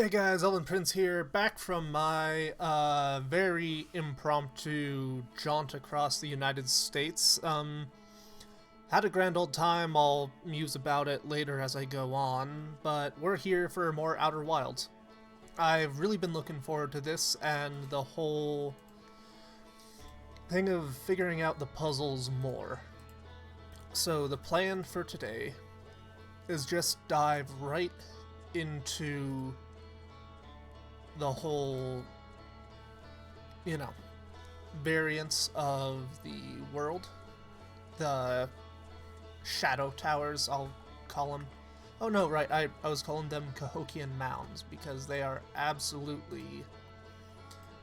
Hey guys, Ellen Prince here, back from my very impromptu jaunt across the United States. Had a grand old time, I'll muse about it later as I go on, but we're here for more Outer Wilds. I've really been looking forward to this and the whole thing of figuring out the puzzles more. So the plan for today is just dive right into the whole, variance of the world. The shadow towers, I'll call them. Oh no, right, I was calling them Cahokian mounds because they are absolutely,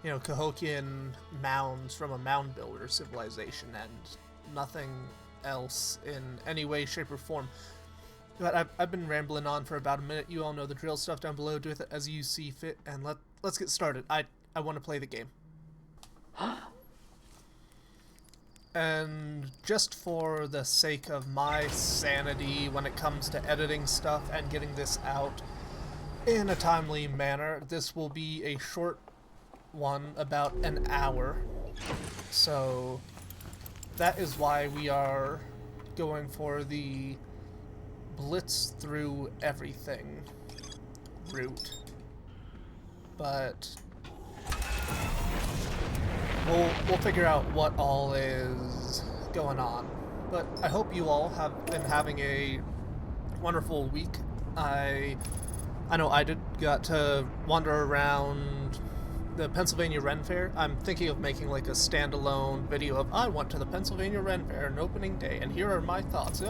Cahokian mounds from a mound builder civilization and nothing else in any way, shape, or form. But I've been rambling on for about a minute. You all know the drill. Stuff down below. Do with it as you see fit, and let's get started. I want to play the game. And just for the sake of my sanity when it comes to editing stuff and getting this out in a timely manner, this will be a short one, about an hour. So that is why we are going for the blitz through everything route, but we'll figure out what all is going on. But I hope you all have been having a wonderful week. I know I got to wander around the Pennsylvania Ren Fair. I'm thinking of making like a standalone video of I went to the Pennsylvania Ren Fair on opening day and here are my thoughts.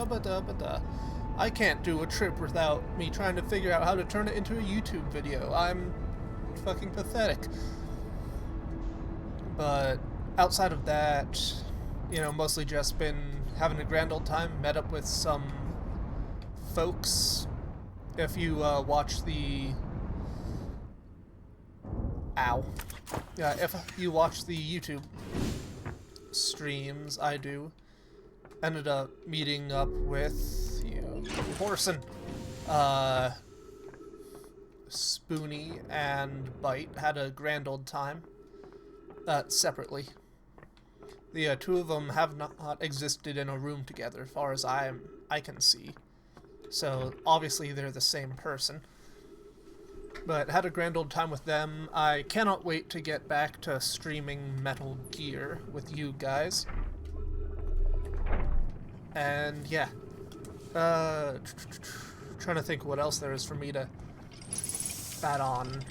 I can't do a trip without me trying to figure out how to turn it into a YouTube video. I'm fucking pathetic. But outside of that, mostly just been having a grand old time. Met up with some folks. If you watch the... Ow. Yeah, if you watch the YouTube streams, I do. Ended up meeting up with... Horson, Spoonie, and Bite had a grand old time, separately. The two of them have not existed in a room together, as far as I can see. So, obviously they're the same person. But had a grand old time with them. I cannot wait to get back to streaming Metal Gear with you guys. And, yeah. Trying to think what else there is for me to bat on.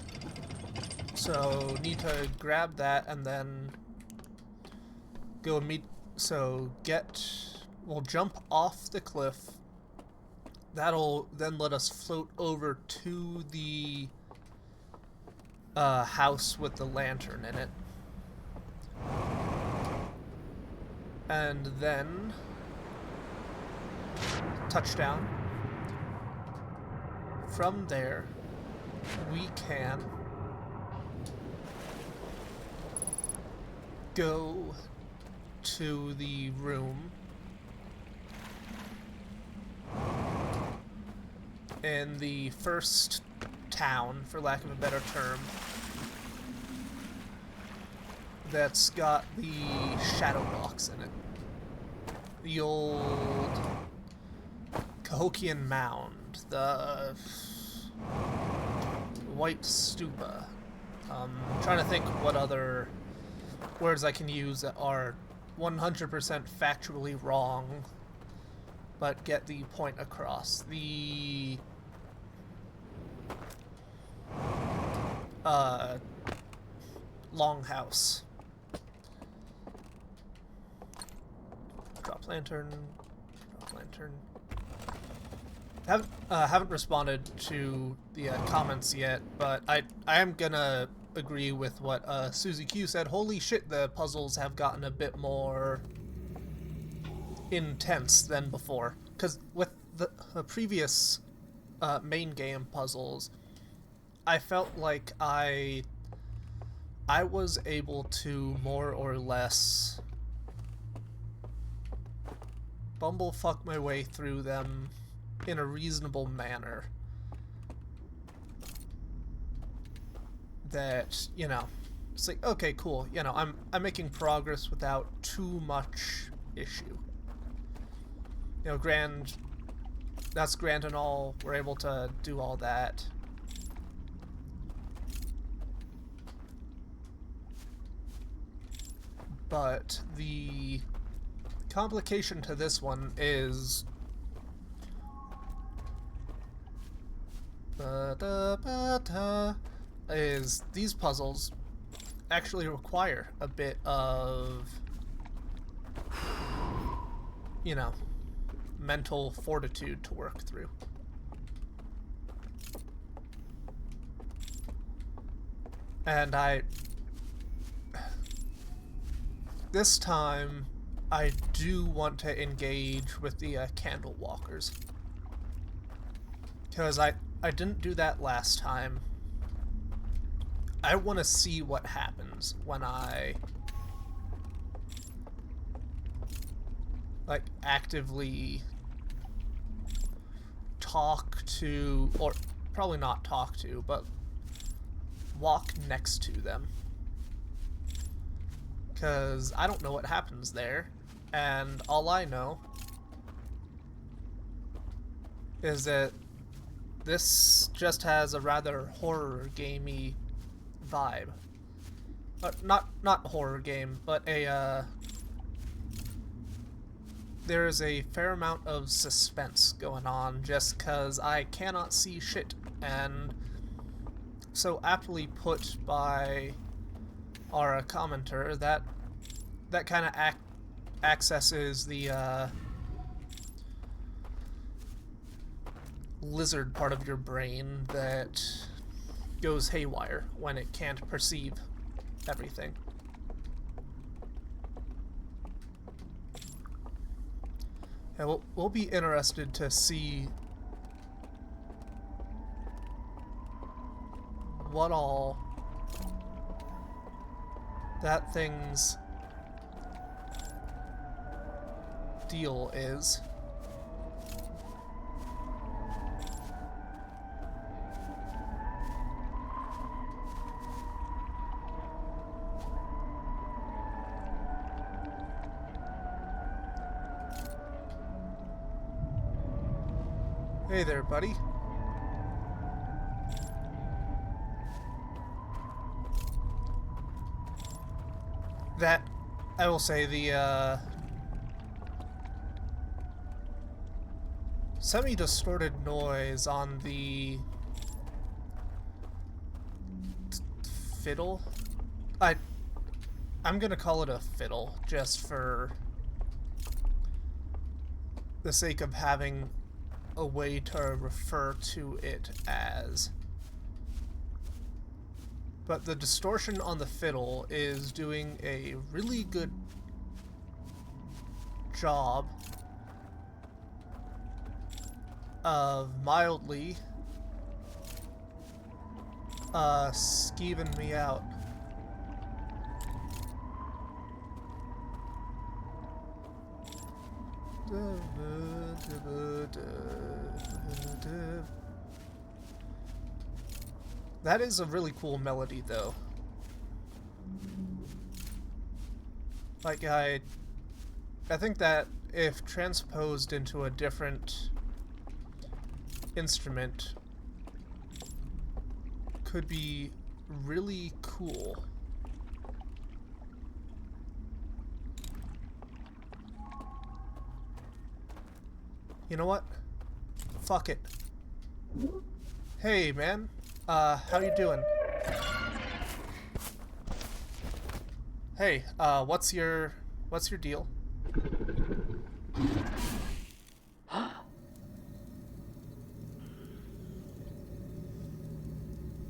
So, need to grab that and then go and meet. So, we'll jump off the cliff. That'll then let us float over to the house with the lantern in it. And then touchdown. From there, we can go to the room in the first town, for lack of a better term, that's got the shadow box in it. The old Cahokian mound, the white stupa. Trying to think what other words I can use that are 100% factually wrong, but get the point across. The longhouse. Drop lantern. Drop lantern. Haven't responded to the comments yet, but I am gonna agree with what Susie Q said. Holy shit, the puzzles have gotten a bit more intense than before. Because with the previous main game puzzles, I felt like I was able to more or less bumblefuck my way through them in a reasonable manner. that, you know, it's like, okay, cool, you know, I'm making progress without too much issue. You know, that's grand and all, we're able to do all that. But the complication to this one is these puzzles actually require a bit of, you know, mental fortitude to work through. And this time, I do want to engage with the candle walkers. Because I didn't do that last time. I want to see what happens when I like actively talk to, or probably not talk to, but walk next to them. Because I don't know what happens there, and all I know is that this just has a rather horror gamey vibe. Not horror game, but there's a fair amount of suspense going on just because I cannot see shit, and so aptly put by our commenter that kind of accesses the lizard part of your brain that goes haywire when it can't perceive everything. Yeah, we'll be interested to see what all that thing's deal is. Hey there, buddy. That, I will say, the semi-distorted noise on the fiddle? I'm gonna call it a fiddle, just for the sake of having a way to refer to it as. But the distortion on the fiddle is doing a really good job of mildly skeeving me out. That is a really cool melody, though. Like, I think that if transposed into a different instrument could be really cool. You know what? Fuck it. Hey, man. How you doing? Hey, what's your deal?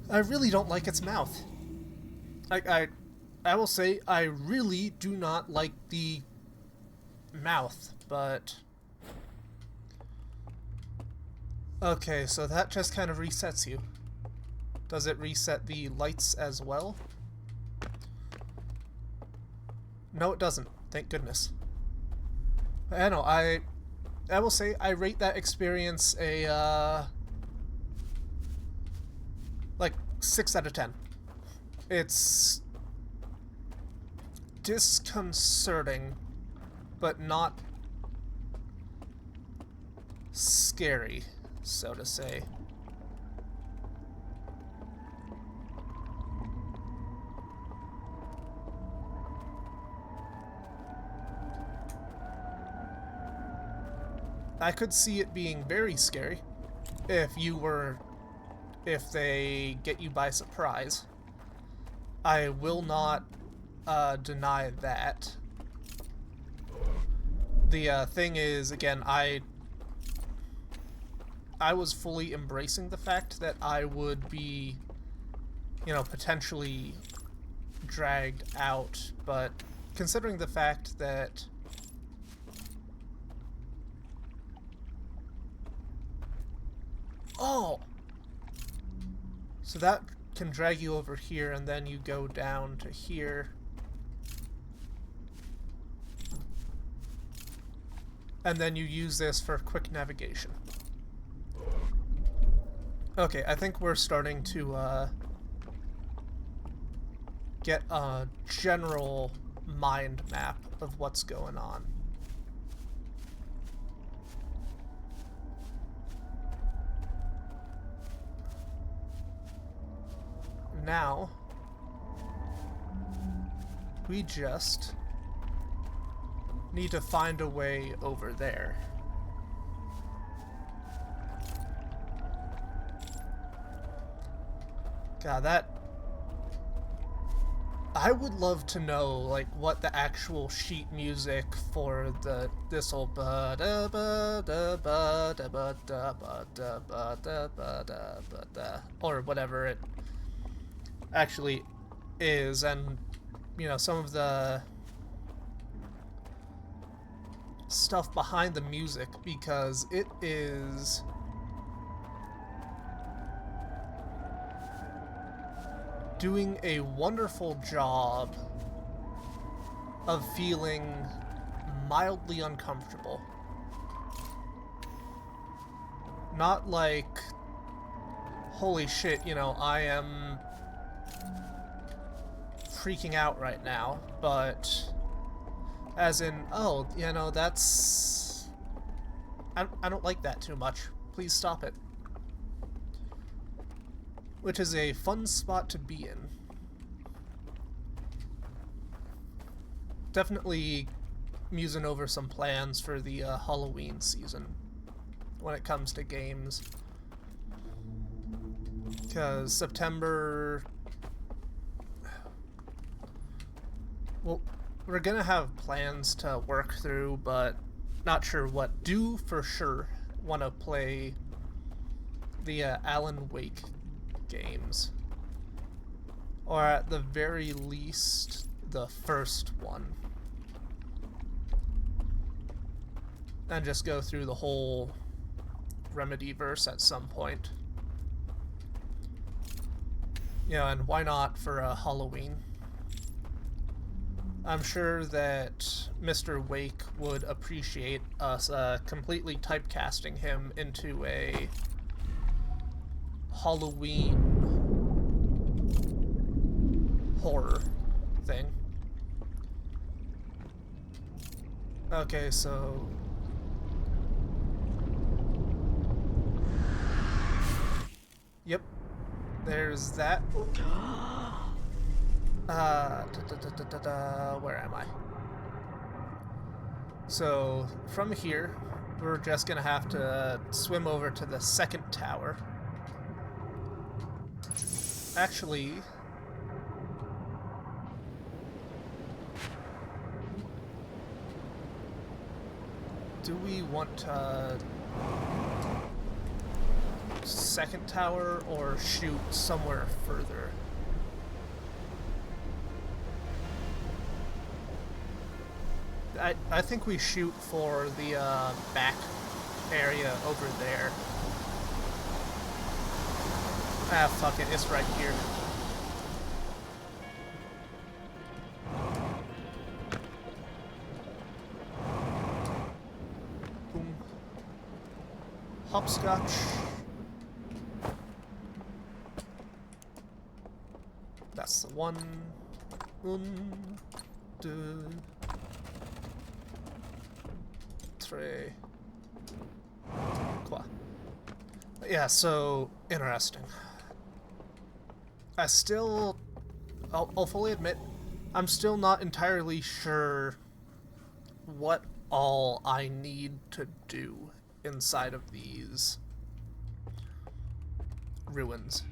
I really don't like its mouth. I will say I really do not like the mouth, but okay, so that just kind of resets you. Does it reset the lights as well? No, it doesn't. Thank goodness. I know, I will say I rate that experience a like 6 out of 10. It's disconcerting, but not scary, so to say. I could see it being very scary if they get you by surprise. I will not deny that. The thing is, again, I was fully embracing the fact that I would be, potentially dragged out, but considering the fact that so that can drag you over here, and then you go down to here. And then you use this for quick navigation. Okay, I think we're starting to get a general mind map of what's going on. Now, we just need to find a way over there. God, that... I would love to know, like, what the actual sheet music for this'll or whatever it actually is, and some of the stuff behind the music, because it is doing a wonderful job of feeling mildly uncomfortable. Not like, holy shit, I am freaking out right now, but as in, oh, that's... I don't like that too much. Please stop it. Which is a fun spot to be in. Definitely musing over some plans for the Halloween season when it comes to games. Because September... Well, we're gonna have plans to work through, but not sure what. Do for sure want to play the Alan Wake games. Or at the very least, the first one. And just go through the whole Remedyverse at some point. And why not for Halloween? I'm sure that Mr. Wake would appreciate us completely typecasting him into a Halloween horror thing. Okay, so... Yep. There's that. Where am I? So, from here, we're just gonna have to swim over to the second tower. Actually... do we want second tower or shoot somewhere further? I think we shoot for the back area over there. Ah, fuck it, it's right here. Boom. Hopscotch. That's the one. Un, deux, tres, quoi. Yeah, so interesting. I'll fully admit, I'm still not entirely sure what all I need to do inside of these ruins.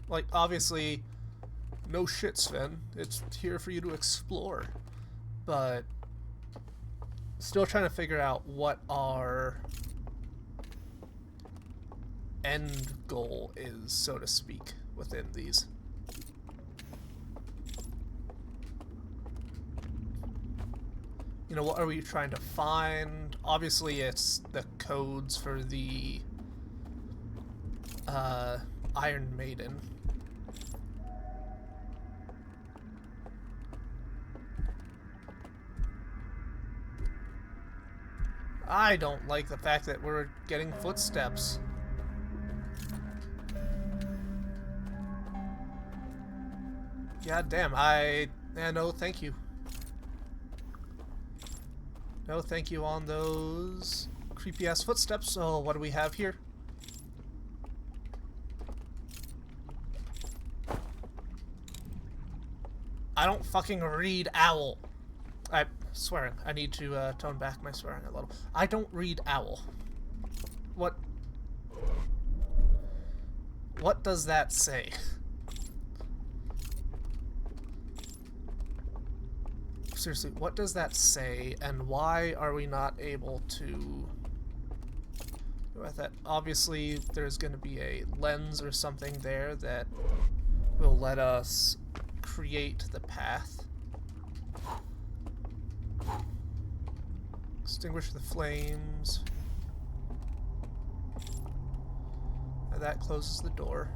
Like, obviously, no shit, Sven. It's here for you to explore. But still trying to figure out what our end goal is, so to speak, within these. You know, what are we trying to find? Obviously, it's the codes for the Iron Maiden. I don't like the fact that we're getting footsteps. God damn, no thank you. No thank you on those creepy ass footsteps. So what do we have here? I don't fucking read owl. I'm swearing. I need to tone back my swearing a little. I don't read owl. What does that say? Seriously, what does that say, and why are we not able to do with that? Obviously, there's going to be a lens or something there that will let us create the path. Extinguish the flames. And that closes the door.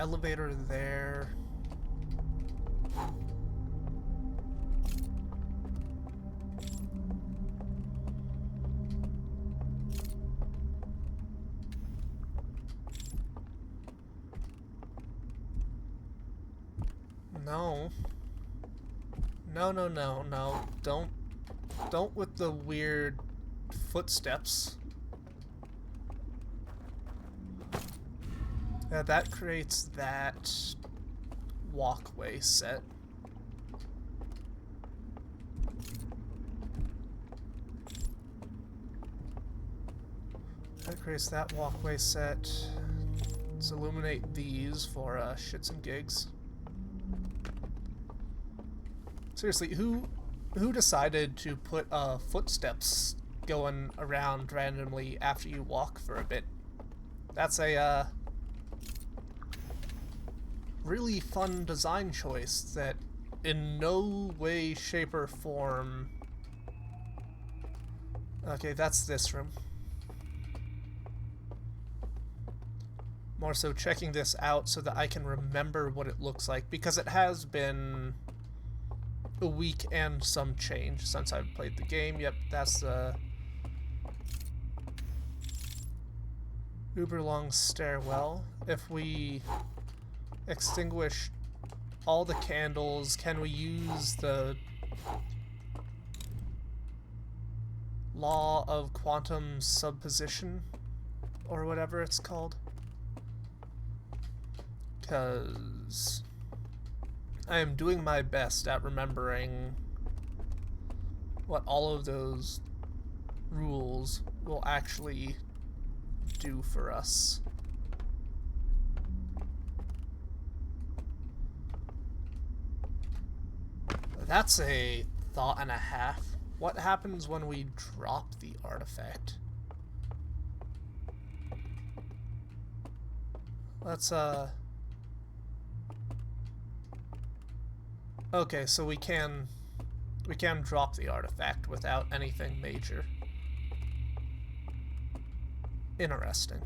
Elevator there. No. No. Don't with the weird footsteps. Yeah, that creates that walkway set. That creates that walkway set. Let's illuminate these for shits and gigs. Seriously, who decided to put footsteps going around randomly after you walk for a bit? That's a really fun design choice that in no way, shape, or form... Okay, that's this room. More so checking this out so that I can remember what it looks like, because it has been a week and some change since I've played the game. Yep, that's the uber long stairwell. If we extinguish all the candles, can we use the law of quantum subposition or whatever it's called? Because I am doing my best at remembering what all of those rules will actually do for us. That's a thought and a half. What happens when we drop the artifact? Let's, okay, so we can drop the artifact without anything major. Interesting.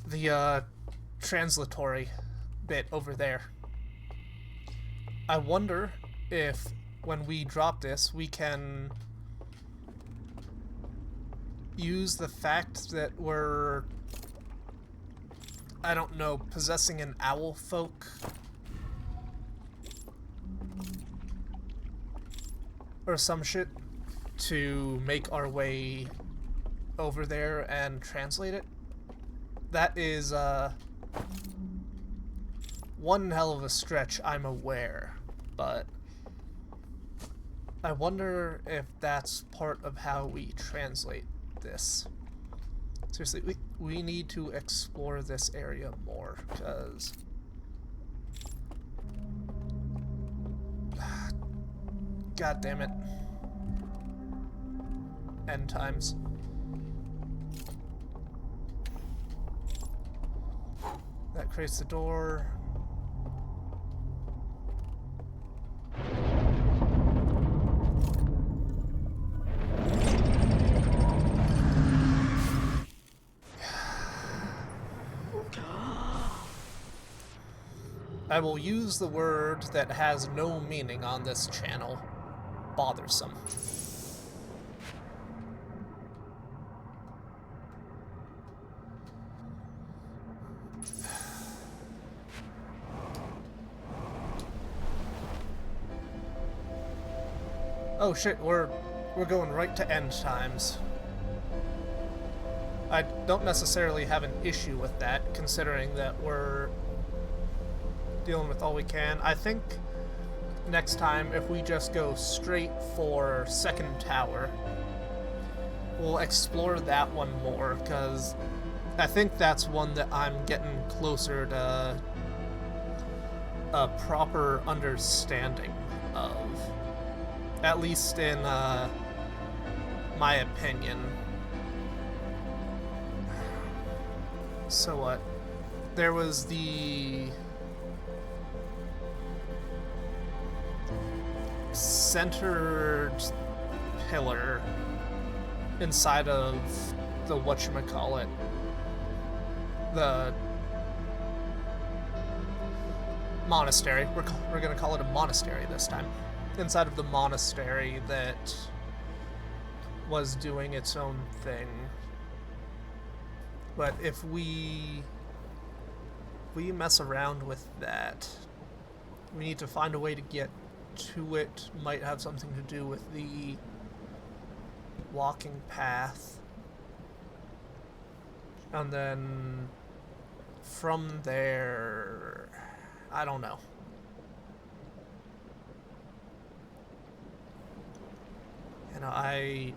The, translatory bit over there. I wonder if, when we drop this, we can use the fact that we're I don't know, possessing an owl folk or some shit to make our way over there and translate it. That is one hell of a stretch, I'm aware, but I wonder if that's part of how we translate this. Seriously, we need to explore this area more, because god damn it. End times. That creates the door. I will use the word that has no meaning on this channel. Bothersome. Oh shit, we're going right to end times. I don't necessarily have an issue with that, considering that we're dealing with all we can. I think next time, if we just go straight for Second Tower, we'll explore that one more, because I think that's one that I'm getting closer to a proper understanding of. At least in my opinion. So what? There was the centered pillar inside of the whatchamacallit, the monastery. We're gonna call it a monastery this time. Inside of the monastery that was doing its own thing. But if we mess around with that, we need to find a way to get to it. Might have something to do with the walking path. And then from there, I don't know. You know, I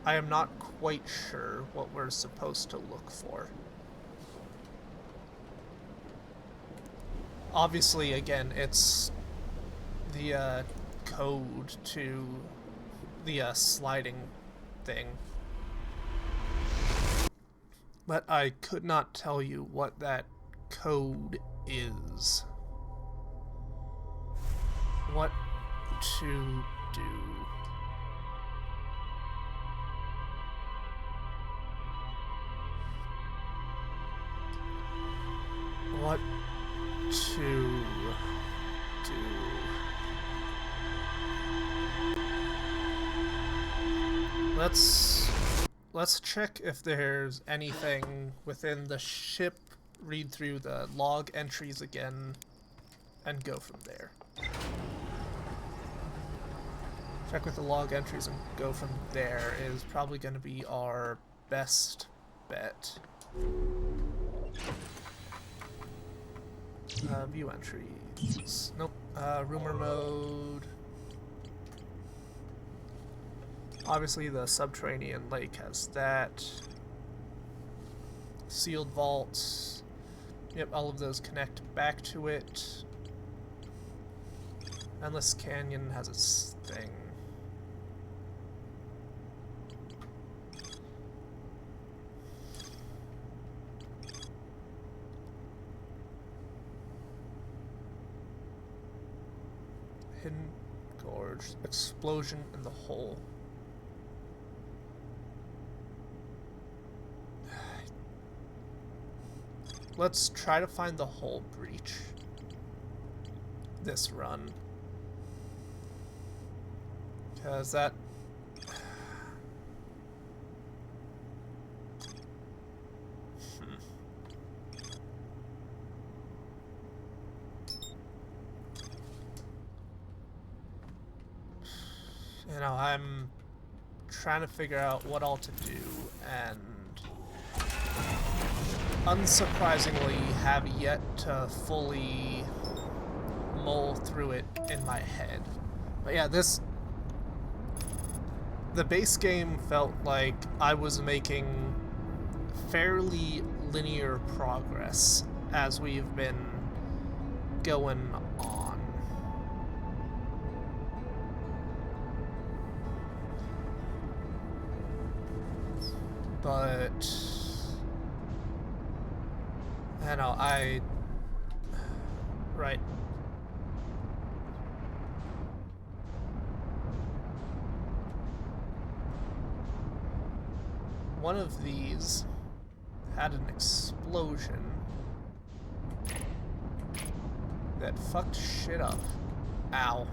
am not quite sure what we're supposed to look for. Obviously, again, it's the code to the sliding thing. But I could not tell you what that code is. What to do. What to do. Let's check if there's anything within the ship, read through the log entries again, and go from there. Check with the log entries and go from there is probably going to be our best bet. View entries. Nope. Rumor mode. Obviously the subterranean lake has that. Sealed vaults. Yep, all of those connect back to it. Endless Canyon has its thing. Hidden Gorge. Explosion in the hole. Let's try to find the hole breach this run. Because that... I'm trying to figure out what all to do, and unsurprisingly have yet to fully mull through it in my head. But yeah, the base game felt like I was making fairly linear progress as we've been going on. But right. One of these had an explosion that fucked shit up. Ow.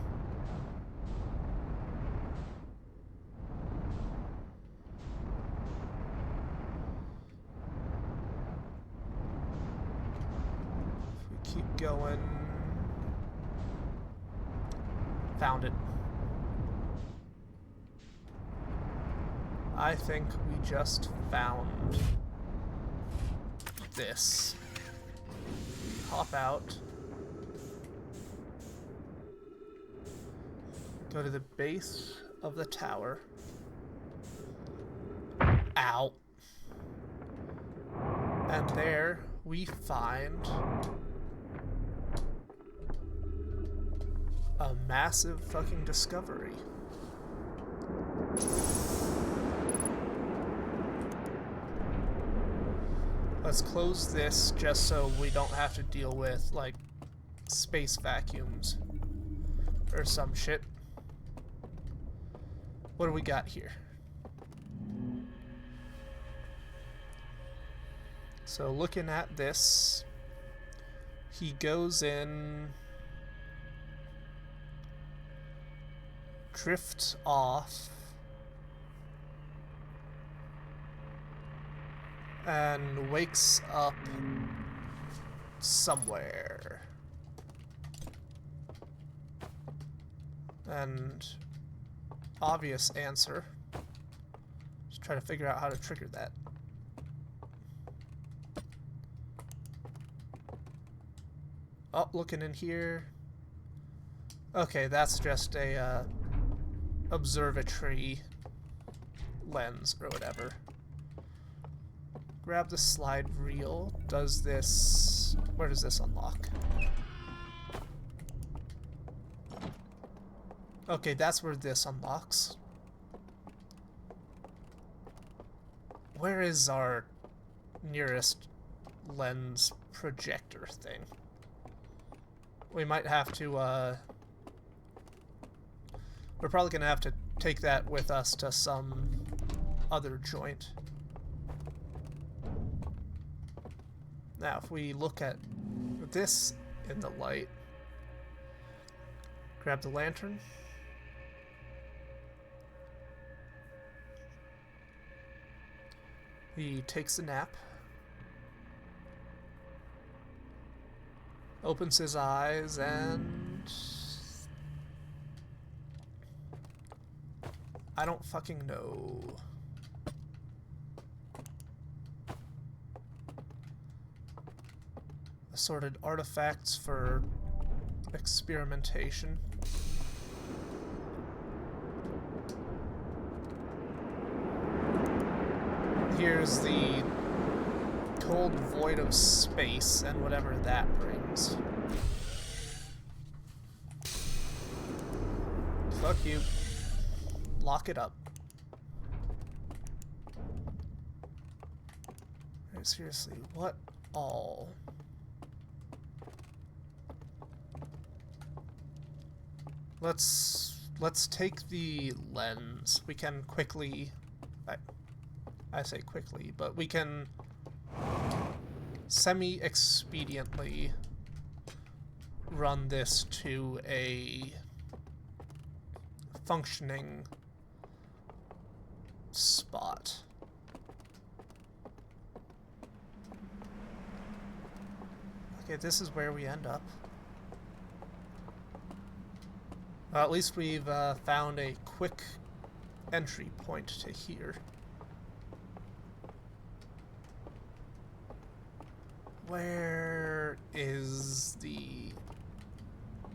If we keep going... Found it. I think we just found this. Hop out. Go to the base of the tower. Ow. And there we find a massive fucking discovery. Let's close this just so we don't have to deal with, like, space vacuums or some shit. What do we got here? So looking at this, he goes in, drifts off, and wakes up somewhere. And obvious answer. Just try to figure out how to trigger that. Oh, looking in here. Okay, that's just a observatory lens or whatever. Grab the slide reel. Does this... Where does this unlock? Okay, that's where this unlocks. Where is our nearest lens projector thing? We might have to, we're probably gonna have to take that with us to some other joint. Now, if we look at this in the light, grab the lantern. He takes a nap. Opens his eyes and... I don't fucking know. Assorted artifacts for experimentation. Here's the cold void of space and whatever that brings. Fuck you. Lock it up. Right, seriously, what all? Let's take the lens. We can quickly... I say quickly, but we can semi-expediently run this to a functioning spot. Okay, this is where we end up. Well, at least we've found a quick entry point to here. Where is the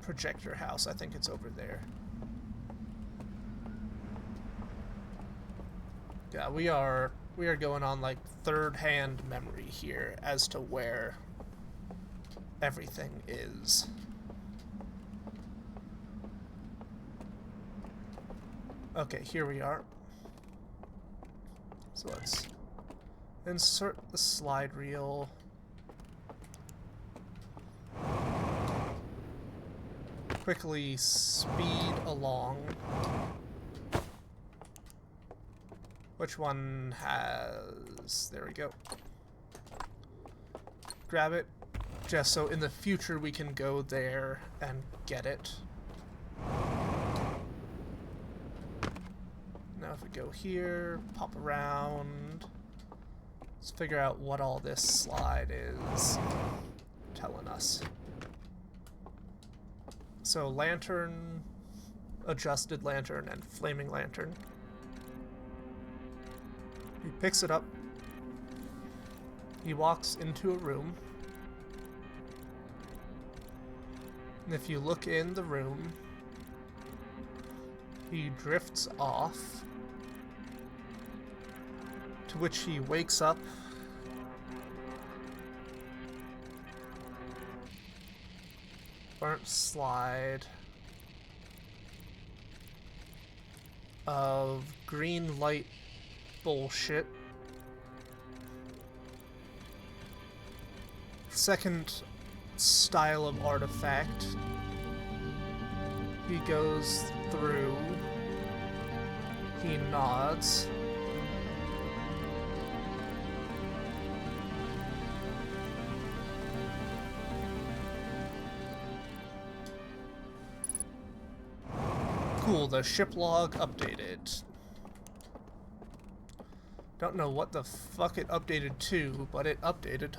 projector house? I think it's over there. Yeah, we are going on like third-hand memory here as to where everything is. Okay, here we are. So let's insert the slide reel. Quickly speed along. Which one has... There we go. Grab it, just so in the future we can go there and get it. Now if we go here, pop around, let's figure out what all this slide is telling us. So lantern, adjusted lantern, and flaming lantern. He picks it up. He walks into a room. And if you look in the room, he drifts off, to which he wakes up burnt slide of green light bullshit. Second style of artifact. He goes through. He nods. Cool, the ship log updated. Don't know what the fuck it updated to, but it updated.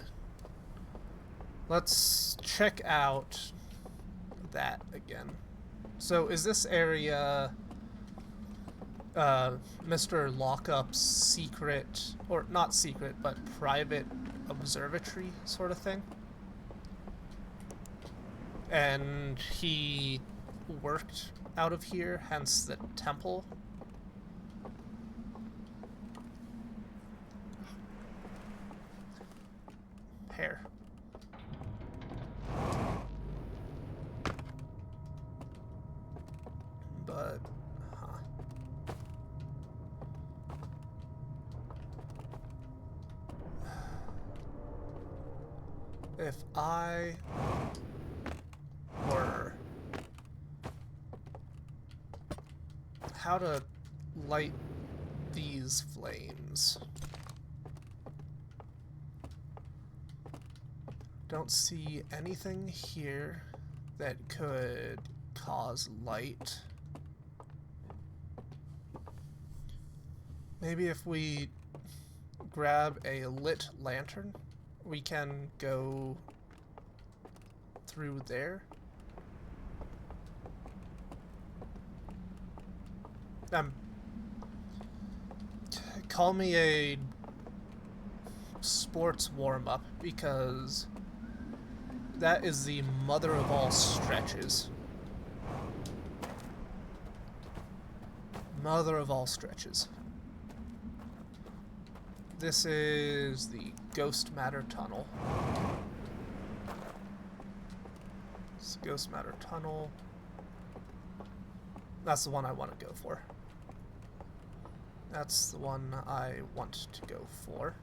Let's check out that again. So is this area Mr. Lockup's secret, or not secret, but private observatory sort of thing? And he worked out of here, hence the temple. Hair. But, if I were... How to light these flames? Don't see anything here that could cause light. Maybe if we grab a lit lantern, we can go through there. Call me a sports warm-up, because that is the mother of all stretches. Mother of all stretches. This is the Ghost Matter Tunnel. It's Ghost Matter Tunnel. That's the one I want to go for. That's the one I want to go for.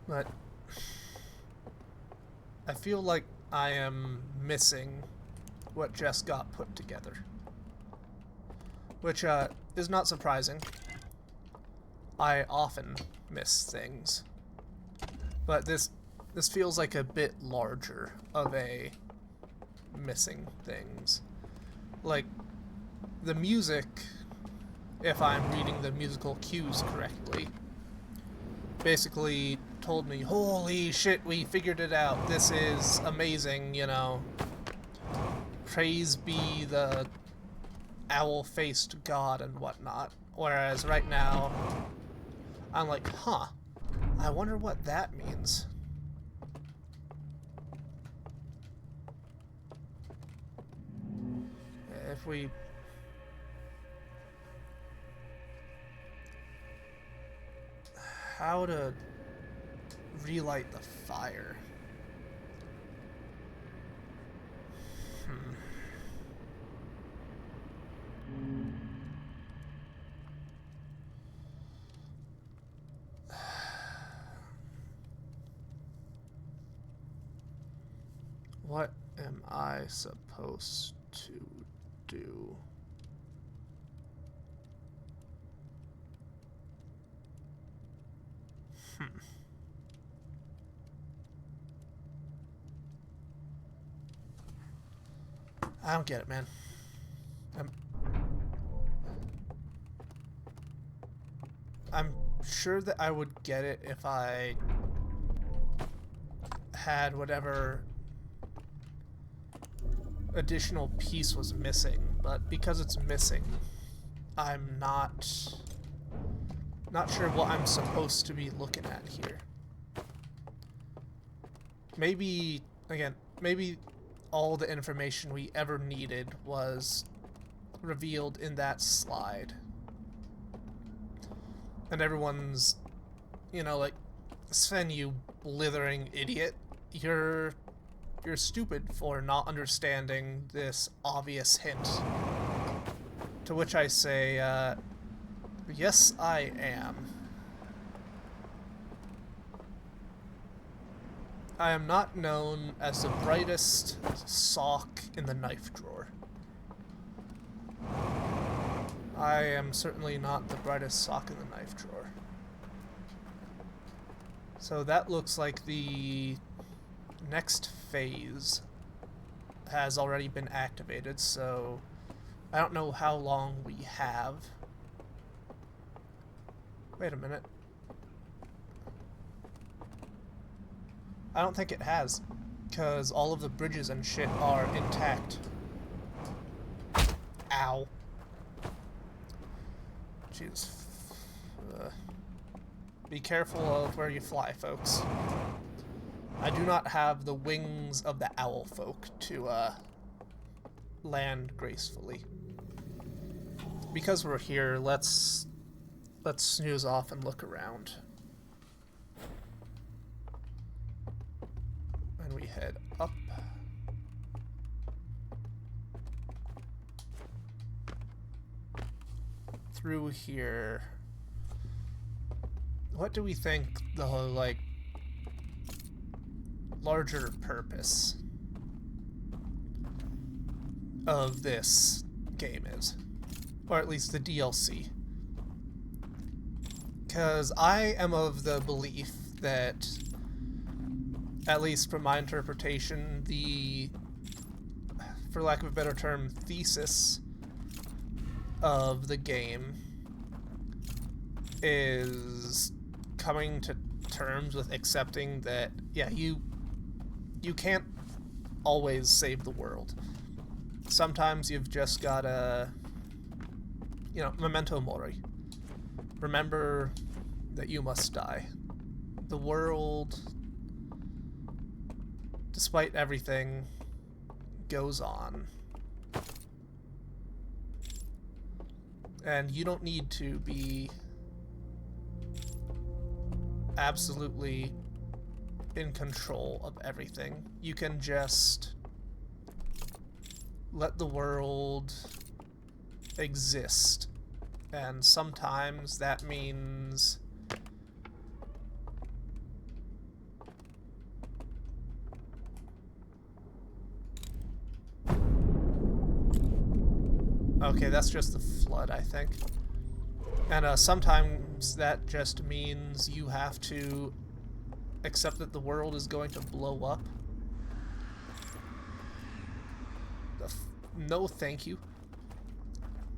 But I feel like I am missing what just got put together. Which is not surprising. I often miss things. But this feels like a bit larger of a missing things. Like, the music, if I'm reading the musical cues correctly, basically told me, holy shit, we figured it out, this is amazing, you know. praise be the owl-faced god and whatnot. Whereas right now, I'm like, huh, I wonder what that means. If we... How to relight the fire? What am I supposed to do? I don't get it, man. I'm sure that I would get it if I had whatever additional piece was missing, but because it's missing, I'm not sure what I'm supposed to be looking at here. Maybe, again, maybe all the information we ever needed was revealed in that slide. And everyone's, you know, like, Sven, you blithering idiot, you're stupid for not understanding this obvious hint. To which I say, yes, I am. I am not known as the brightest sock in the knife drawer. I am certainly not the brightest sock in the knife drawer. So that looks like the next phase has already been activated, so I don't know how long we have. Wait a minute. I don't think it has, because all of the bridges and shit are intact. Ow. Jeez. Be careful of where you fly, folks. I do not have the wings of the owl folk to land gracefully. Because we're here, let's snooze off and look around. And we head up. Through here. What do we think the whole, like, larger purpose of this game is? Or at least the DLC. Because I am of the belief that, at least from my interpretation, the, for lack of a better term, thesis of the game is coming to terms with accepting that, yeah, you can't always save the world. Sometimes you've just gotta, you know, memento mori. Remember that you must die. The world, despite everything, goes on. And you don't need to be absolutely in control of everything. You can just let the world exist. And sometimes that means okay, that's just the flood, I think. And sometimes that just means you have to accept that the world is going to blow up. No thank you.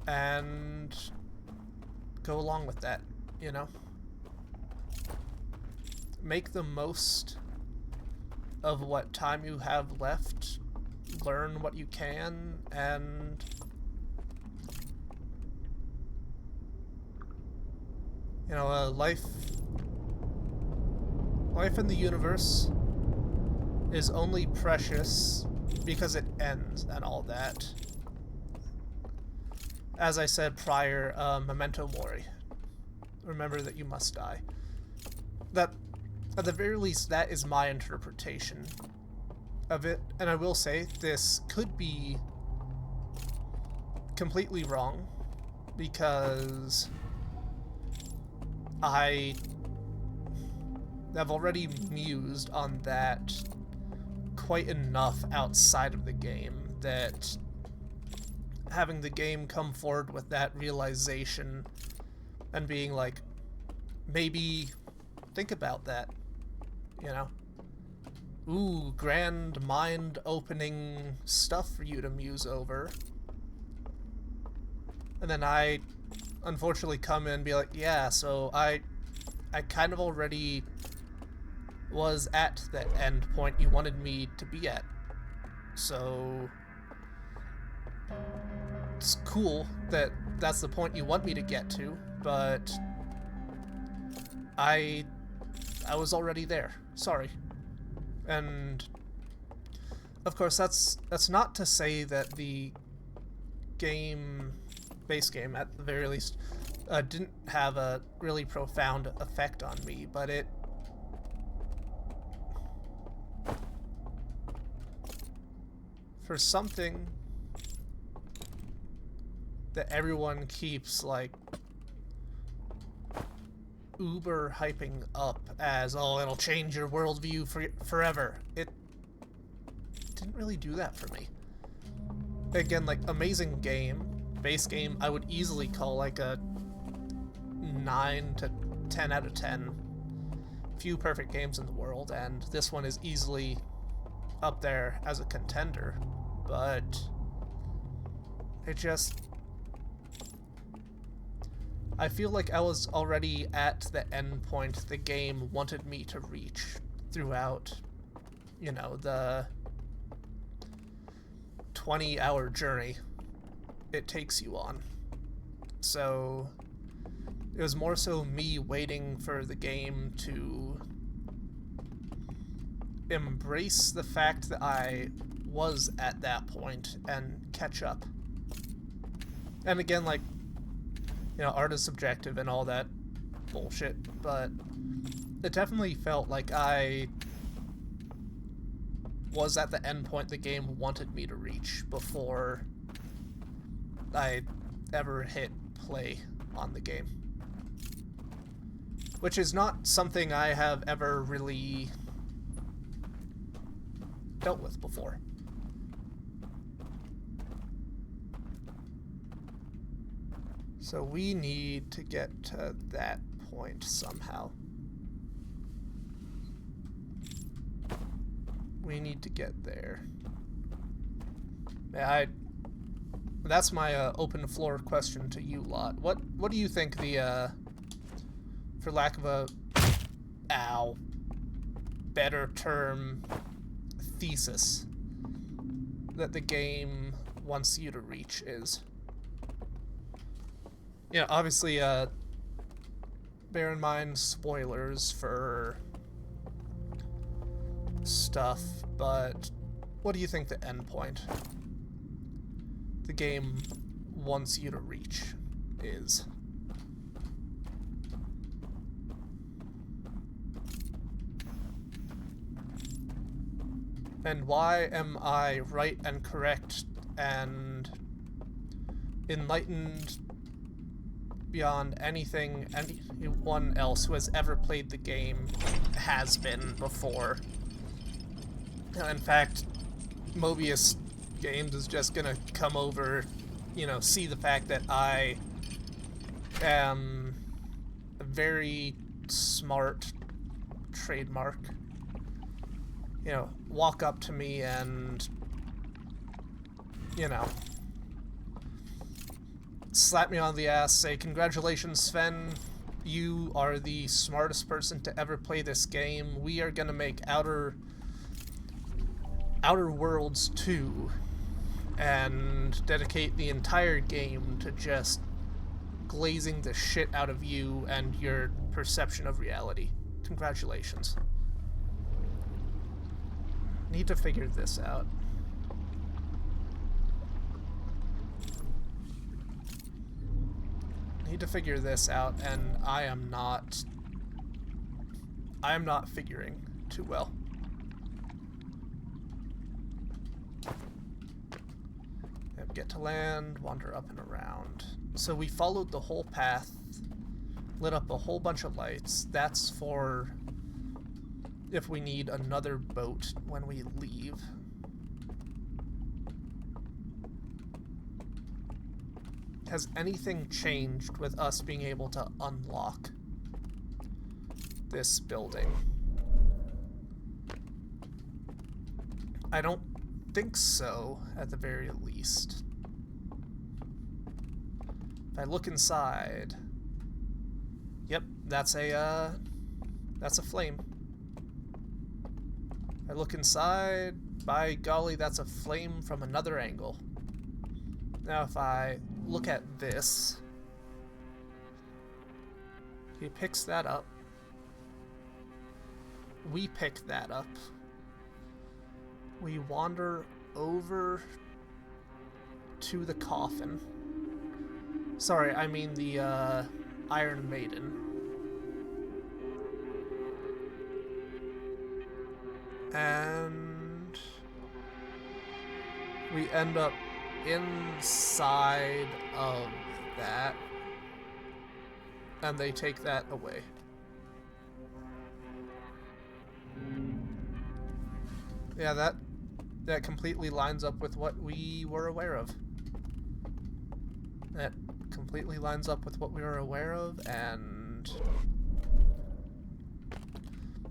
And go along with that, you know? Make the most of what time you have left learn what you can, and you know, life in the universe is only precious because it ends and all that. As I said prior, memento mori. Remember that you must die. That, at the very least, that is my interpretation of it. And I will say, this could be completely wrong, because I have already mused on that quite enough outside of the game, that having the game come forward with that realization and being like, maybe think about that, you know? Ooh, grand mind-opening stuff for you to muse over. And then I unfortunately come in and be like, yeah, so I kind of already was at that end point you wanted me to be at. So it's cool that that's the point you want me to get to, but I was already there. Sorry. And of course that's not to say that the base game at the very least didn't have a really profound effect on me, but it for something that everyone keeps like uber hyping up as, oh, it'll change your worldview forever. It didn't really do that for me. Again, like, amazing game, base game, I would easily call like a 9 to 10 out of 10. Few perfect games in the world, and this one is easily up there as a contender, but it just, I feel like I was already at the end point the game wanted me to reach throughout, you know, the 20-hour journey it takes you on. So it was more so me waiting for the game to embrace the fact that I was at that point and catch up. And again, like, you know, art is subjective and all that bullshit, but it definitely felt like I was at the end point the game wanted me to reach before I ever hit play on the game. Which is not something I have ever really dealt with before. So we need to get to that point somehow. We need to get there. That's my open floor question to you lot. What do you think the for lack of a better term, thesis that the game wants you to reach is? Yeah, obviously, bear in mind spoilers for stuff, but what do you think the end point the game wants you to reach is? And why am I right and correct and enlightened beyond anything anyone else who has ever played the game has been before? In fact, Mobius Games is just gonna come over, you know, see the fact that I am a very smart trademark, you know, walk up to me and, you know, slap me on the ass, say, congratulations, Sven, you are the smartest person to ever play this game. We are gonna make outer Outer Worlds 2 and dedicate the entire game to just glazing the shit out of you and your perception of reality. Congratulations. Need to figure this out. Need to figure this out, and I am not figuring too well. Yep, get to land, wander up and around. So we followed the whole path, lit up a whole bunch of lights. That's for if we need another boat when we leave. Has anything changed with us being able to unlock this building? I don't think so, at the very least. If I look inside, yep, that's a flame. If I look inside, by golly, that's a flame from another angle. Now if I look at this, he picks that up. We pick that up. We wander over to the coffin. Sorry, I mean the Iron Maiden. And we end up inside of that, and they take that away. Yeah, that completely lines up with what we were aware of. That completely lines up with what we were aware of, and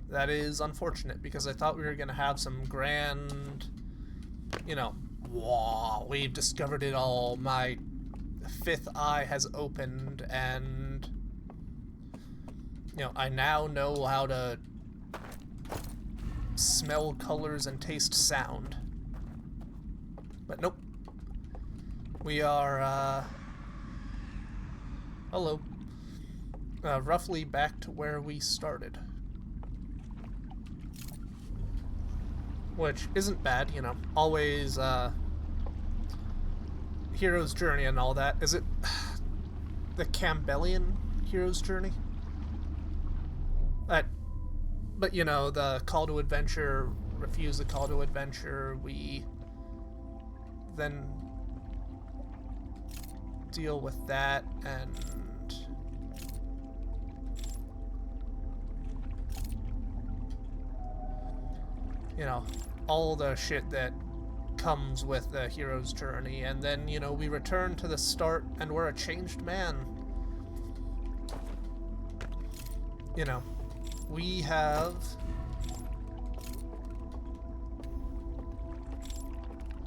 that is unfortunate, because I thought we were gonna have some grand, you know, wow, we've discovered it all, my fifth eye has opened, and, you know, I now know how to smell colors and taste sound. But nope. We are, hello. Roughly back to where we started. Which isn't bad, you know. Always, hero's journey and all that. Is it the Campbellian hero's journey? But you know, the call to adventure, refuse the call to adventure, we then deal with that, and you know, all the shit that comes with the hero's journey, and then, you know, we return to the start and we're a changed man. You know, we have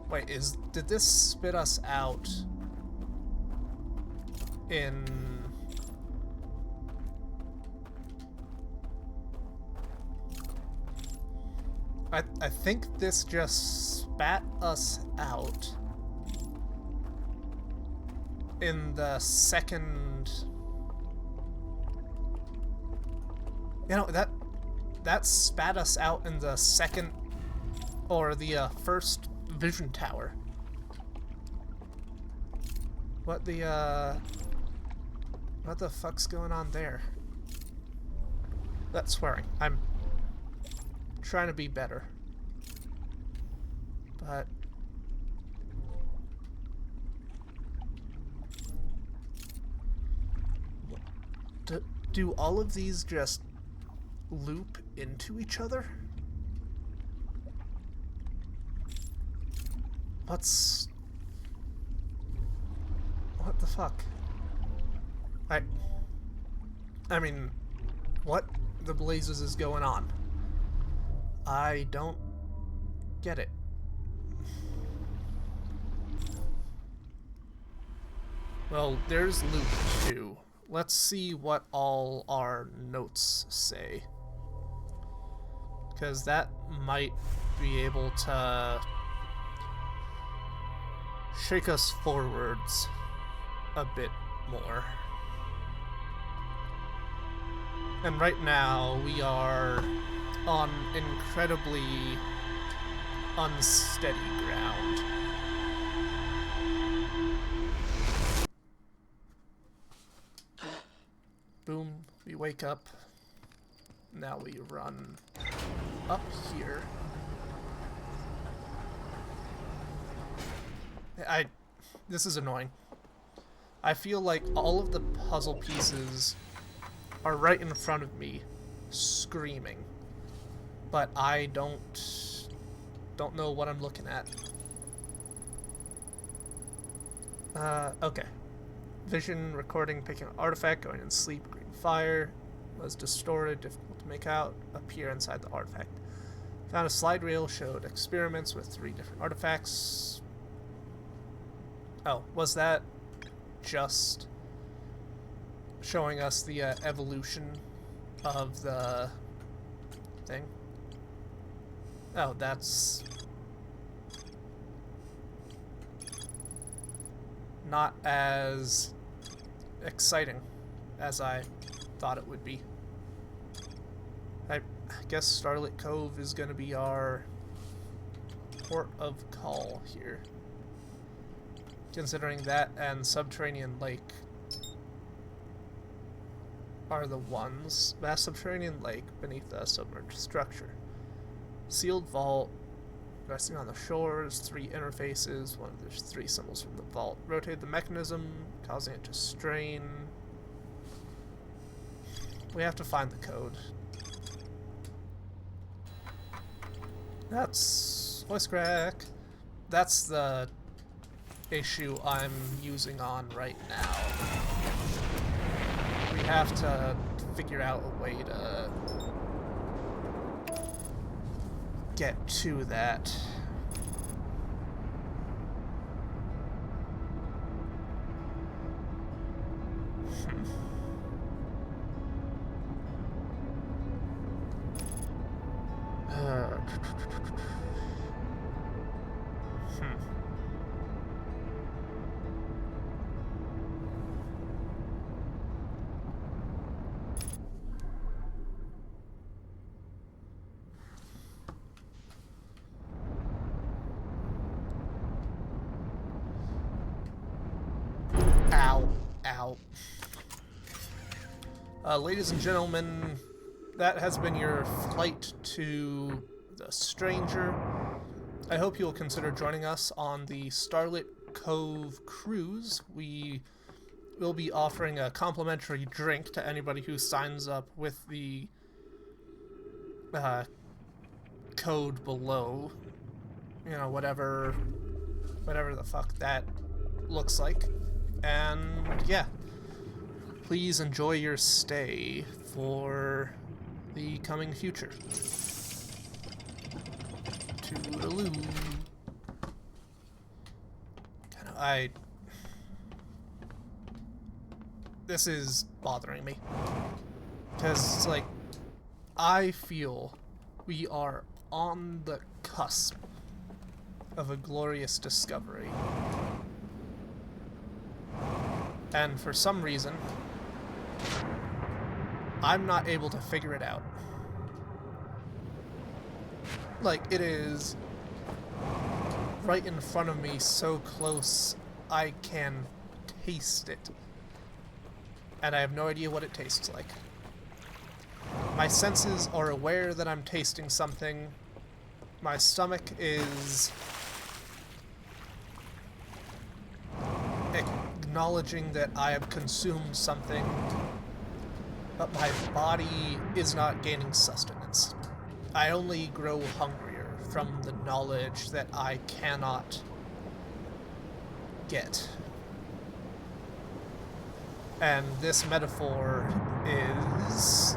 wait, did this spit us out in I think this just spat us out in the second. You know, that spat us out in the second, or the first vision tower. What the fuck's going on there? That's swearing. I'm trying to be better. But do all of these just loop into each other? What the fuck? I mean, what the blazes is going on? I don't get it. Well, there's loop 2. Let's see what all our notes say. because that might be able to shake us forwards a bit more. And right now we are on incredibly unsteady ground. Boom, we wake up. Now we run up here. This is annoying. I feel like all of the puzzle pieces are right in front of me, screaming. But I don't know what I'm looking at. Okay. Vision, recording, picking an artifact, going in sleep, green fire, was distorted, difficult to make out, appear inside the artifact. Found a slide reel, showed experiments with 3 different artifacts. Oh, was that just showing us the evolution of the thing? Oh, that's not as exciting as I thought it would be. I guess Starlit Cove is going to be our port of call here. Considering that and Subterranean Lake are the ones. Vast subterranean lake beneath the submerged structure. Sealed vault, resting on the shores, 3 interfaces, one of the 3 symbols from the vault. Rotate the mechanism, causing it to strain. We have to find the code. That's voice crack. That's the issue I'm using on right now. We have to figure out a way to get to that. Ow. Ladies and gentlemen, that has been your flight to the Stranger. I hope you'll consider joining us on the Starlit Cove cruise. We will be offering a complimentary drink to anybody who signs up with the code below. You know, whatever the fuck that looks like. And yeah, please enjoy your stay for the coming future. Toodaloo. This is bothering me. Because it's like, I feel we are on the cusp of a glorious discovery. And for some reason, I'm not able to figure it out. Like, it is right in front of me, so close I can taste it. And I have no idea what it tastes like. My senses are aware that I'm tasting something. My stomach is acknowledging that I have consumed something, but my body is not gaining sustenance. I only grow hungrier from the knowledge that I cannot get. And this metaphor is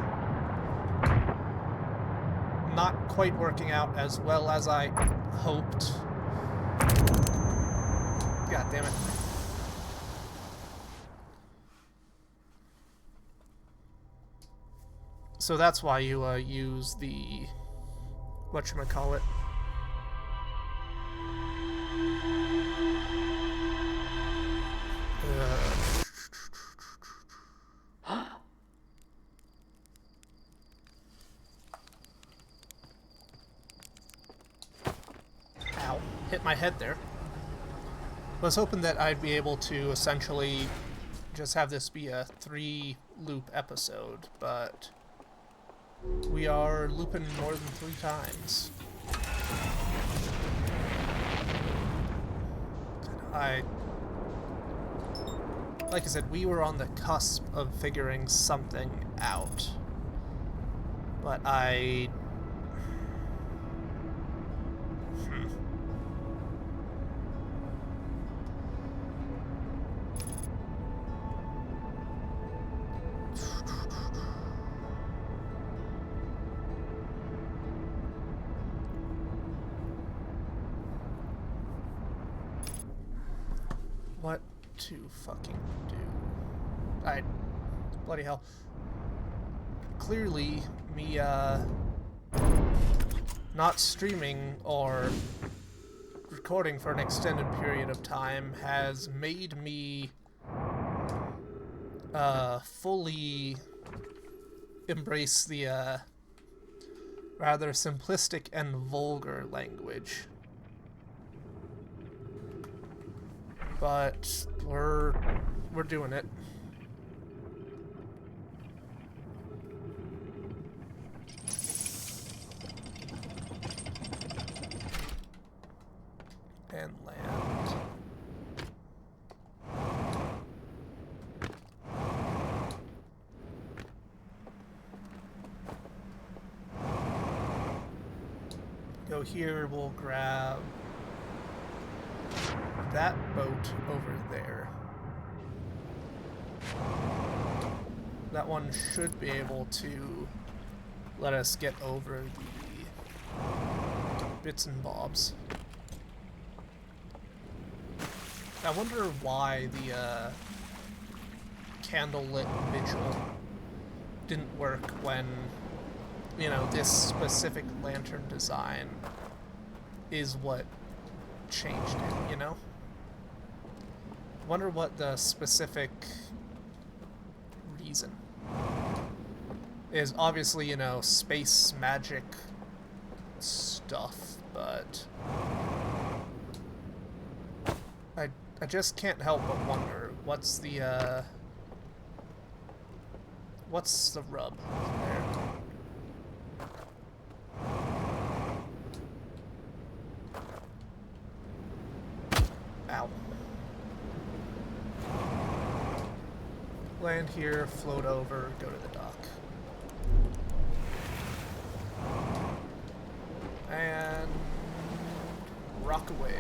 not quite working out as well as I hoped. God damn it. So that's why you use the whatchamacallit. Ow. Hit my head there. I was hoping that I'd be able to essentially just have this be a 3-loop episode, but we are looping more than 3 times. Like I said, we were on the cusp of figuring something out, but what to fucking do? Bloody hell. Clearly, me, not streaming or recording for an extended period of time has made me, fully embrace the, rather simplistic and vulgar language. But we're doing it. And land. Go here, we'll grab that boat over there. That one should be able to let us get over the bits and bobs. I wonder why the candlelit vigil didn't work when, you know, this specific lantern design is what changed it, you know? Wonder what the specific reason is. Obviously, you know, space magic stuff, but I just can't help but wonder what's the rub there. Ow. Land here, float over, go to the dock. And rock away.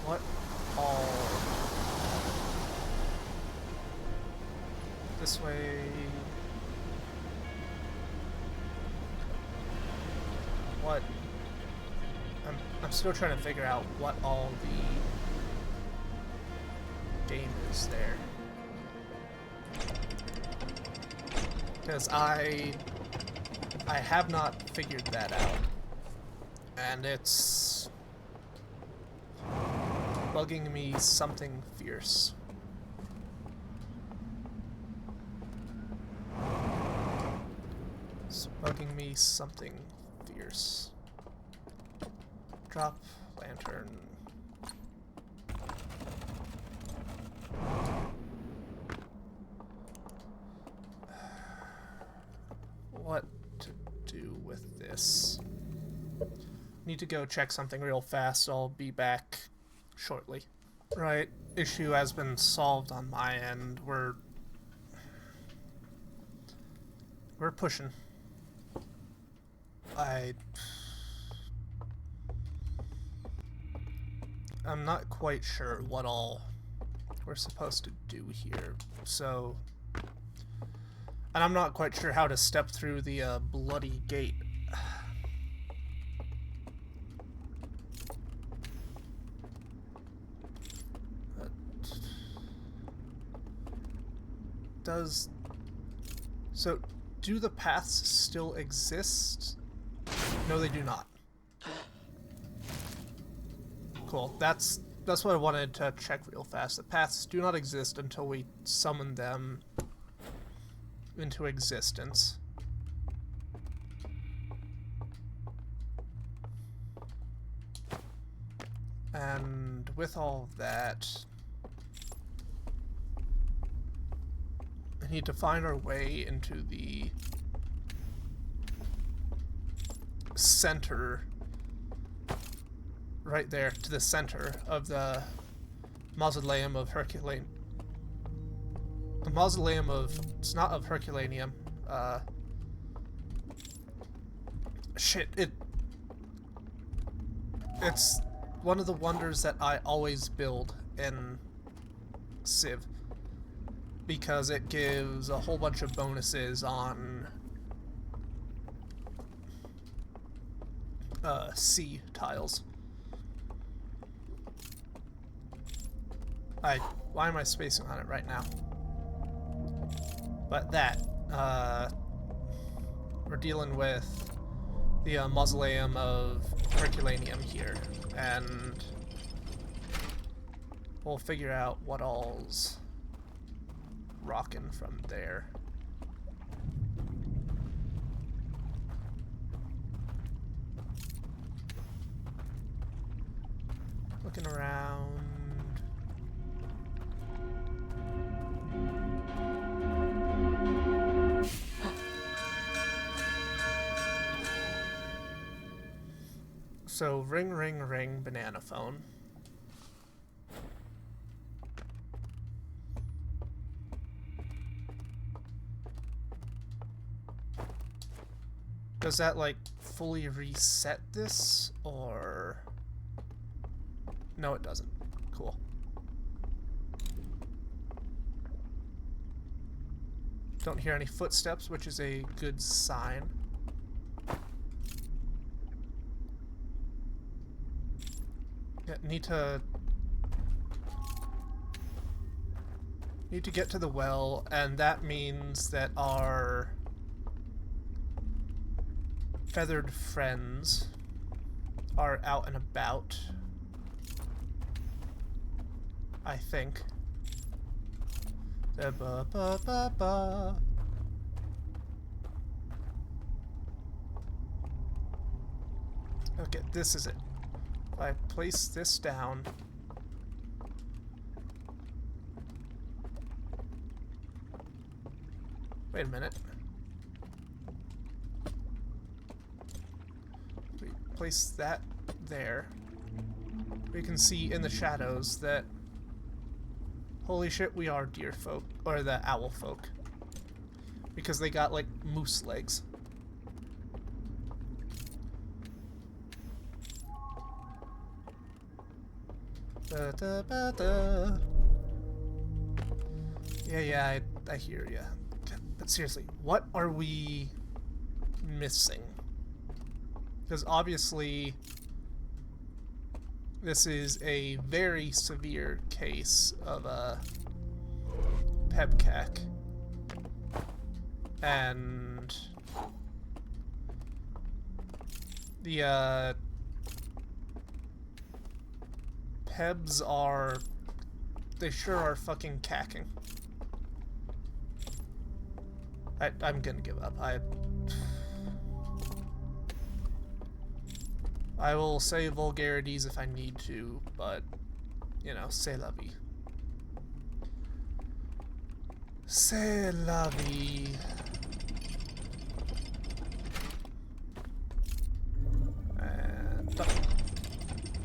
What all? This way. What? I'm still trying to figure out what all the game is there. Because I have not figured that out. And it's bugging me something fierce. It's bugging me something fierce. Drop lantern. What to do with this? Need to go check something real fast. I'll be back shortly. Right, issue has been solved on my end. We're pushing. I'm not quite sure what all we're supposed to do here, so... And I'm not quite sure how to step through the bloody gate. Does... So, do the paths still exist? No, they do not. Cool. That's what I wanted to check real fast. The paths do not exist until we summon them into existence. And with all of that, we need to find our way into the center, right there, to the center of the mausoleum of Herculaneum. The mausoleum of, it's not of Herculaneum, shit, it's one of the wonders that I always build in Civ, because it gives a whole bunch of bonuses on C tiles. Why am I spacing on it right now? But that, we're dealing with the mausoleum of Herculaneum here, and we'll figure out what all's rockin' from there. Looking around. So, ring, ring, ring, banana phone. Does that, like, fully reset this, or... No, it doesn't. Cool. Don't hear any footsteps, which is a good sign. Yeah, need to get to the well, and that means that our feathered friends are out and about, I think. Ba-ba-ba-ba. Okay, this is it. If I place this down, wait a minute. We place that there. We can see in the shadows that, holy shit, we are deer folk, or the owl folk, because they got like moose legs. Da-da-ba-da. Yeah, I hear ya. But seriously, what are we missing? Because obviously, this is a very severe case of a pebcac. And the Pebs are... they sure are fucking cacking. I'm gonna give up. I will say vulgarities if I need to, but, you know, c'est la vie. C'est la vie. And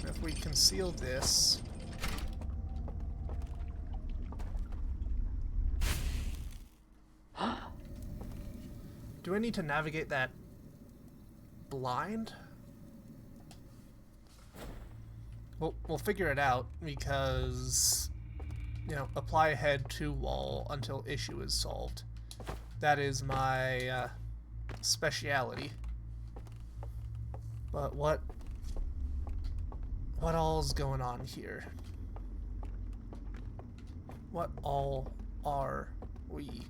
if we conceal this... Do I need to navigate that blind? We'll figure it out, because, you know, apply head to wall until issue is solved. That is my speciality. But what all's going on here? What all are we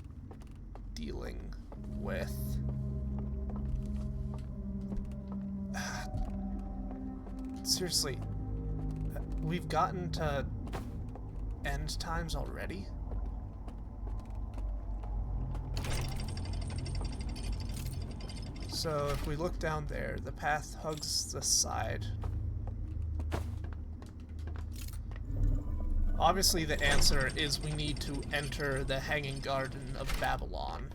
dealing with? Seriously, we've gotten to end times already? So if we look down there, the path hugs the side. Obviously the answer is we need to enter the Hanging Garden of Babylon.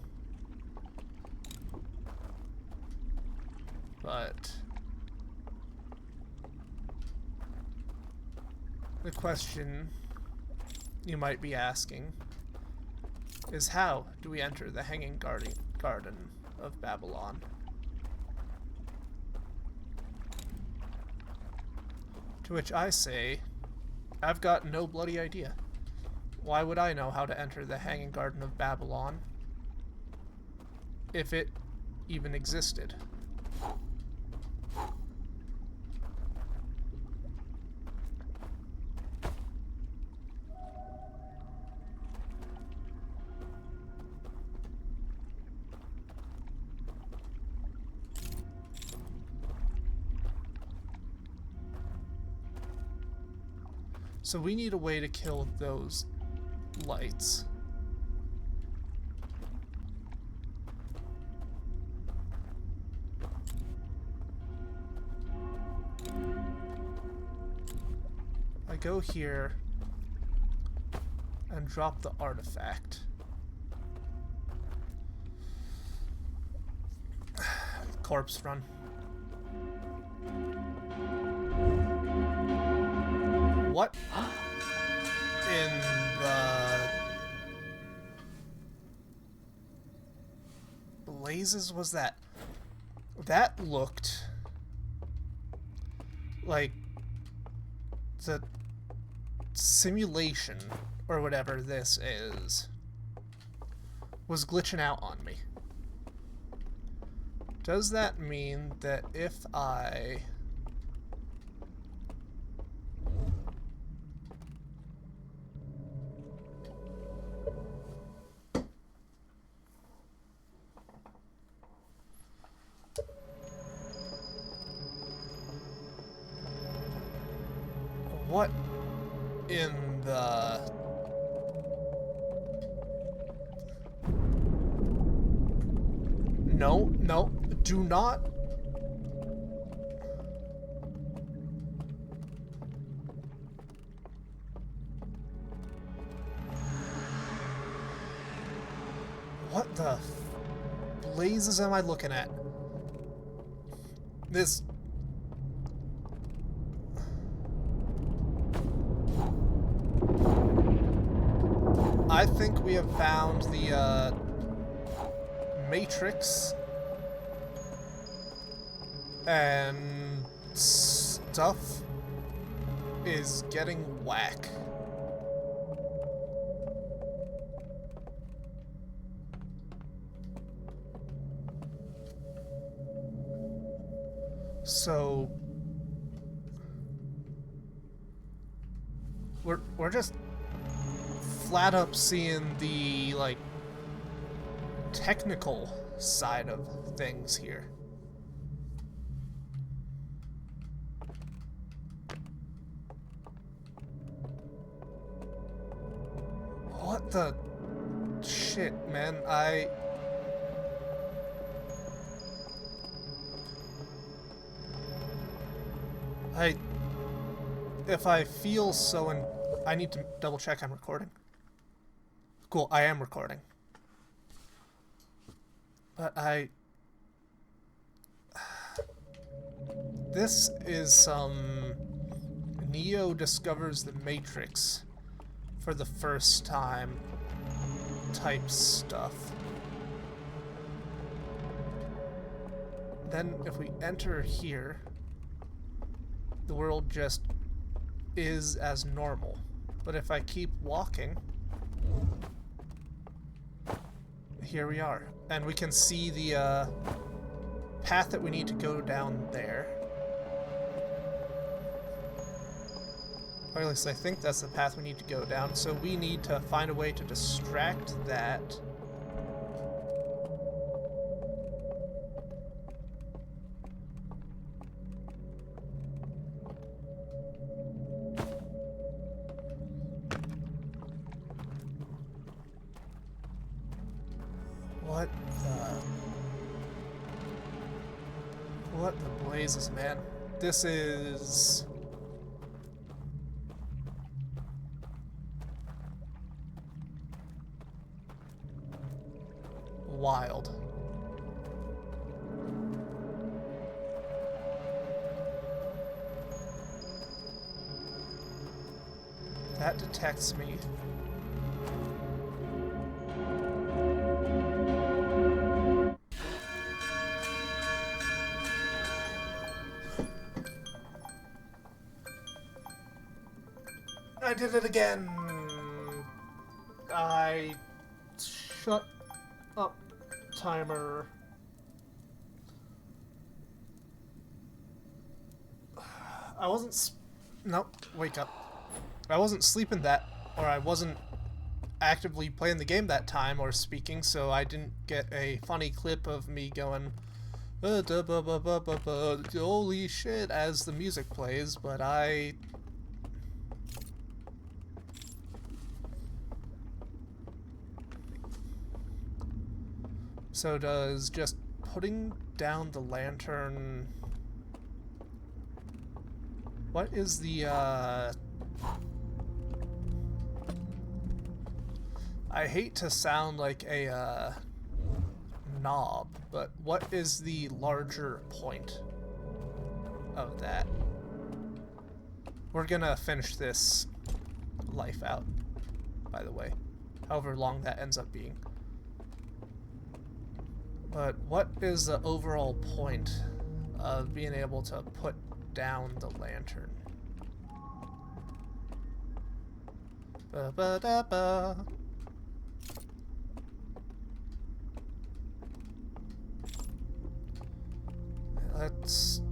But the question you might be asking is, how do we enter the Hanging Garden of Babylon? To which I say, I've got no bloody idea. Why would I know how to enter the Hanging Garden of Babylon if it even existed? So we need a way to kill those lights. I go here and drop the artifact. Corpse run. What in the blazes was that? That looked like the simulation, or whatever this is, was glitching out on me. Does that mean that if I... What in the... No, no, do not... What the blazes am I looking at? This... I think we have found the Matrix and stuff is getting whack. So we're just flat up seeing the, like, technical side of things here. What the shit, man? If I feel so I need to double check I'm recording. Cool, I am recording. But this is some Neo discovers the Matrix for the first time type stuff. Then if we enter here, the world just is as normal. But if I keep walking, here we are. And we can see the path that we need to go down there. Or at least I think that's the path we need to go down. So we need to find a way to distract that. What the blazes, man? This is... wild. That detects me. I did it again. I shut up, timer. I wasn't. Nope. Wake up. I wasn't sleeping that, or I wasn't actively playing the game that time or speaking, so I didn't get a funny clip of me going, holy shit, as the music plays, but I. So does just putting down the lantern... What is the, I hate to sound like a, knob, but what is the larger point of that? We're gonna finish this life out, by the way. However long that ends up being. But what is the overall point of being able to put down the lantern? Ba-ba-da-ba. Let's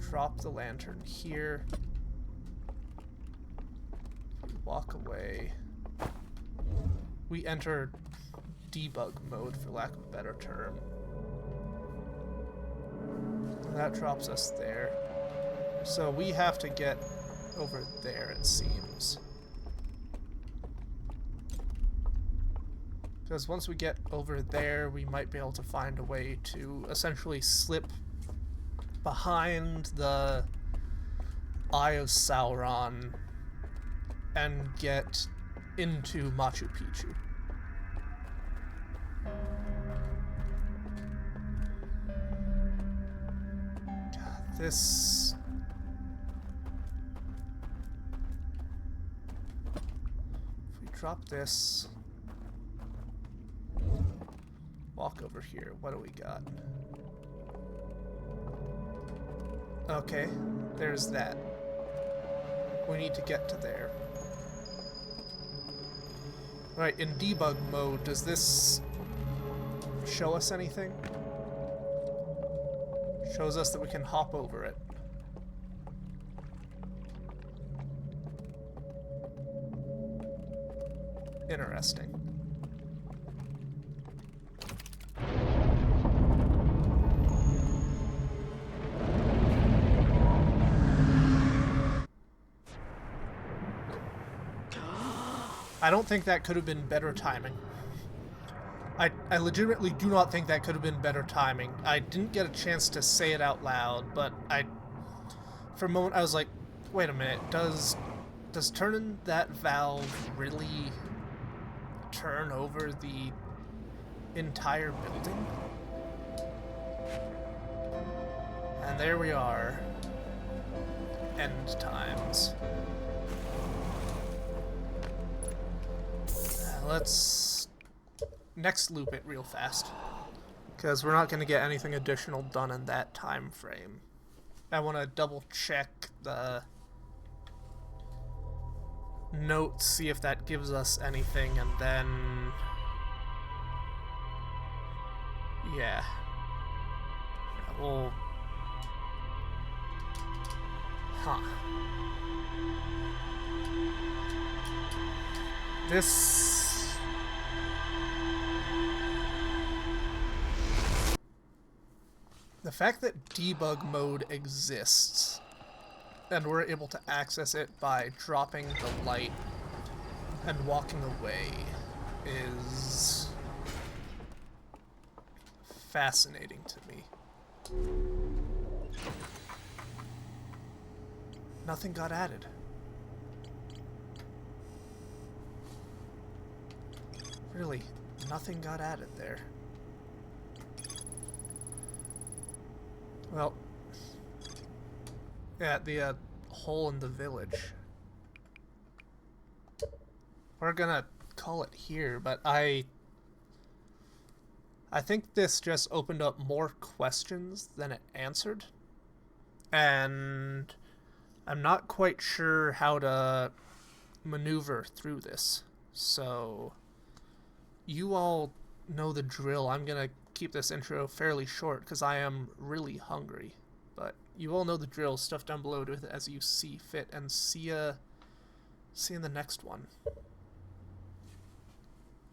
drop the lantern here. Walk away. We enter debug mode, for lack of a better term. And that drops us there. So we have to get over there, it seems. Because once we get over there, we might be able to find a way to essentially slip behind the Eye of Sauron and get into Machu Picchu. God, this... If we drop this... Walk over here. What do we got? Okay, there's that. We need to get to there. Right, in debug mode, does this show us anything? Shows us that we can hop over it. Interesting. I don't think that could have been better timing. I legitimately do not think that could have been better timing. I didn't get a chance to say it out loud, but for a moment I was like, wait a minute, does turning that valve really turn over the entire building? And there we are. End times. Let's next loop it real fast, because we're not going to get anything additional done in that time frame. I want to double check the notes, see if that gives us anything, and then yeah, we'll Huh. This... The fact that debug mode exists, and we're able to access it by dropping the light and walking away, is fascinating to me. Nothing got added. Really, nothing got added there. Well, yeah, the hole in the village. We're gonna call it here, but I think this just opened up more questions than it answered. And I'm not quite sure how to maneuver through this. So, you all know the drill. I'm gonna keep this intro fairly short because I am really hungry. But you all know the drill. Stuff down below with it as you see fit, and see you in the next one.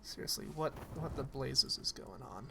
Seriously, what the blazes is going on?